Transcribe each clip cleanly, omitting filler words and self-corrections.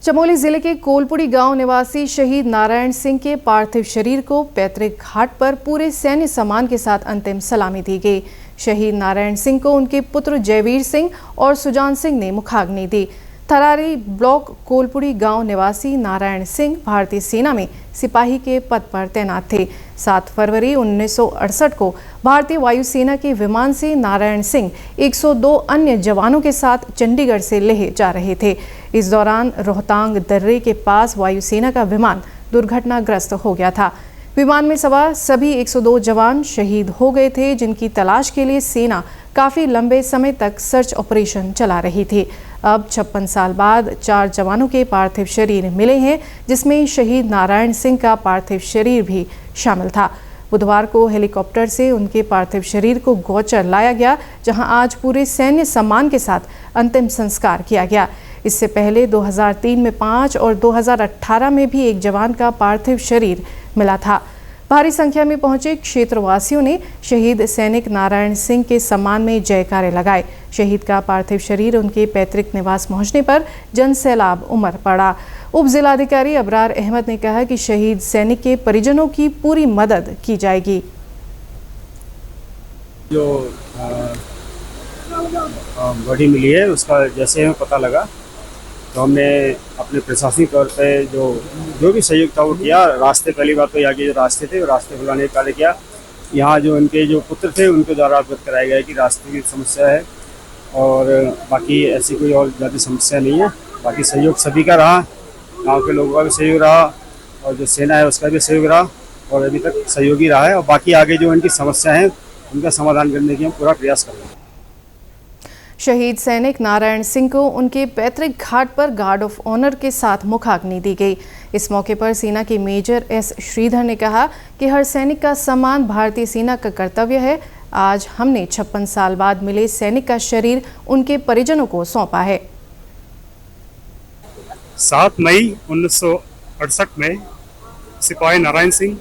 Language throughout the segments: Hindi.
चमोली जिले के कोलपुड़ी गांव निवासी शहीद नारायण सिंह के पार्थिव शरीर को पैतृक घाट पर पूरे सैन्य सम्मान के साथ अंतिम सलामी दी गई। शहीद नारायण सिंह को उनके पुत्र जयवीर सिंह और सुजान सिंह ने मुखाग्नि दी। थरारी ब्लॉक कोलपुड़ी गांव निवासी नारायण सिंह भारतीय सेना में सिपाही के पद पर तैनात थे। 7 फरवरी 1968 को भारतीय वायुसेना के विमान से नारायण सिंह 102 अन्य जवानों के साथ चंडीगढ़ से लेह जा रहे थे। इस दौरान रोहतांग दर्रे के पास वायुसेना का विमान दुर्घटनाग्रस्त हो गया था। विमान में सवार सभी 102 जवान शहीद हो गए थे, जिनकी तलाश के लिए सेना काफी लंबे समय तक सर्च ऑपरेशन चला रही थी। अब 56 साल बाद 4 जवानों के पार्थिव शरीर मिले हैं, जिसमें शहीद नारायण सिंह का पार्थिव शरीर भी शामिल था। बुधवार को हेलीकॉप्टर से उनके पार्थिव शरीर को गौचर लाया गया, जहां आज पूरे सैन्य सम्मान के साथ अंतिम संस्कार किया गया। इससे पहले 2003 में 5 और 2018 में भी एक जवान का पार्थिव शरीर मिला था। भारी संख्या में पहुंचे क्षेत्रवासियों ने शहीद सैनिक नारायण सिंह के सम्मान में जयकारे लगाए। शहीद का पार्थिव शरीर उनके पैतृक निवास पहुंचने पर जनसैलाब उमड़ पड़ा। उप जिलाधिकारी अबरार अहमद ने कहा कि शहीद सैनिक के परिजनों की पूरी मदद की जाएगी। जो बॉडी मिली है उसका जैसे हमें पता लगा तो हमने अपने प्रशासनिक तौर पे जो भी सहयोग था वो किया। रास्ते पहली बात तो यहाँ के जो रास्ते थे वो रास्ते बुलाने का कार्य किया। यहाँ जो उनके जो पुत्र थे उनके द्वारा अवगत कराया गया कि रास्ते की समस्या है और बाकी ऐसी कोई और ज़्यादा समस्या नहीं है। बाकी सहयोग सभी का रहा, गाँव के लोगों का भी सहयोग रहा और जो सेना है उसका भी सहयोग रहा और अभी तक सहयोगी रहा है। और बाकी आगे जो उनकी समस्या है उनका समाधान करने की हम पूरा प्रयास कर रहे हैं। शहीद सैनिक नारायण सिंह को उनके पैतृक घाट पर गार्ड ऑफ ऑनर के साथ मुखाग्नि दी गई। इस मौके पर सेना के मेजर एस श्रीधर ने कहा कि हर सैनिक का सम्मान भारतीय सेना का कर्तव्य है। आज हमने 56 साल बाद मिले सैनिक का शरीर उनके परिजनों को सौंपा है। 7 मई 1968 में सिपाही नारायण सिंह,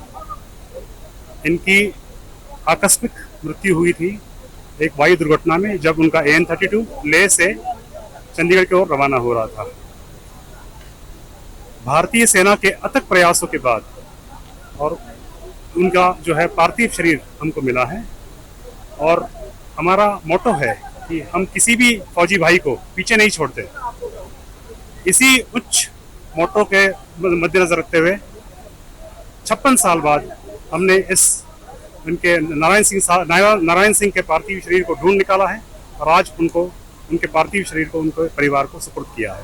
इनकी आकस्मिक मृत्यु हुई थी एक वायु दुर्घटना में, जब उनका AN-32 लेह से चंडीगढ़ की ओर रवाना हो रहा था। भारतीय सेना के अथक प्रयासों के बाद और उनका जो है पार्थिव शरीर हमको मिला है और हमारा मोटो है कि हम किसी भी फौजी भाई को पीछे नहीं छोड़ते। इसी उच्च मोटो के मद्देनजर रखते हुए 56 साल बाद हमने इस उनके नारायण सिंह के पार्थिव शरीर को ढूंढ निकाला है और आज उनके पार्थिव शरीर को उनके परिवार को सुपुर्द किया है।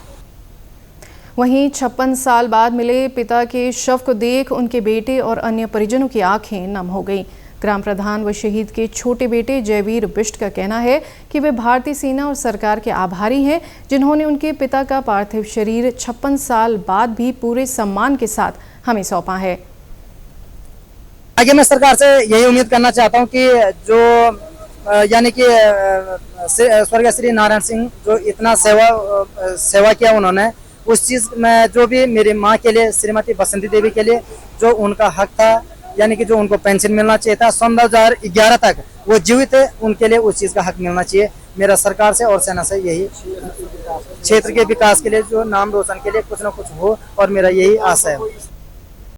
वहीं 56 साल बाद मिले पिता के शव को देख उनके बेटे और अन्य परिजनों की आंखें नम हो गईं। ग्राम प्रधान व शहीद के छोटे बेटे जयवीर बिष्ट का कहना है कि वे भारतीय सेना और सरकार के आभारी हैं, जिन्होंने उनके पिता का पार्थिव शरीर 56 साल बाद भी पूरे सम्मान के साथ हमें सौंपा है। आगे मैं सरकार से यही उम्मीद करना चाहता हूं कि जो यानी कि स्वर्गीय श्री नारायण सिंह जो इतना सेवा किया उन्होंने, उस चीज में जो भी मेरी माँ के लिए, श्रीमती बसंती देवी के लिए जो उनका हक था, यानी कि जो उनको पेंशन मिलना चाहिए था, सन 2011 तक वो जीवित है, उनके लिए उस चीज का हक मिलना चाहिए। मेरा सरकार से और सेना से यही, क्षेत्र के विकास के लिए, जो नाम रोशन के लिए कुछ न कुछ हो, और मेरा यही आशा है।